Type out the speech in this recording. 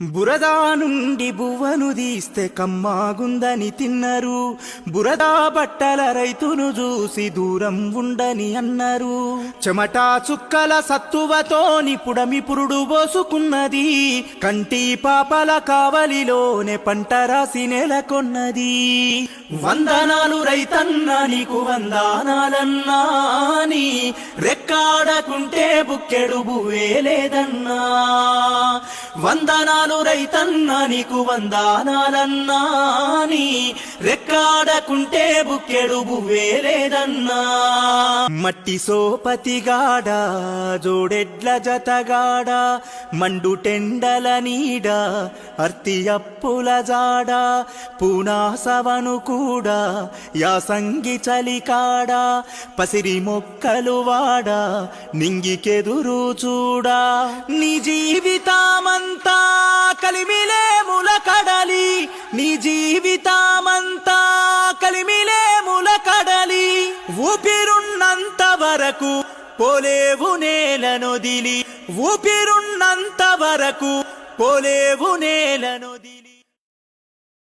బురదా నుండి బువ్వను తీస్తే కమ్మాగుందని తిన్నరు. బురదా బట్టల రైతును చూసి దూరం ఉండని అన్నారు. చెమటా చుక్కల సత్తువతోని పుడమి పురుడు పోసుకున్నది. కంటి పాపల కావలిలోనే పంట రాసి నెలకొన్నది. వందనాలు రైతన్నా నీకు వందనాలన్నా, నీ రెక్కాడకుంటే బుక్కెడు బువ్వే లేదన్నా. వందనాలు రైతన్నా నీకు వందనాలన్నా, నీ రెక్కాడకుంటే బుక్కెడు బువ్వే లేదన్నా. మట్టి సోపతిగాడ జోడెడ్ల జతగాడ, మండు టెండల నీడ అర్తి అప్పుల జాడ, పూనాసవను కూడా యాసంగి చలికాడ, పసిరి మొక్కలు వాడ నింగికెదురు చూడా. నీ జీవితమంతా కలిమిలేముల కడలి, నీ జీవితమంతా కలిమిలేముల కడలి. ఊపిరున్నంత వరకు పోలేవు నేలనొదిలి, ఊపిరున్నంత వరకు పోలేవు నేలనొదిలి.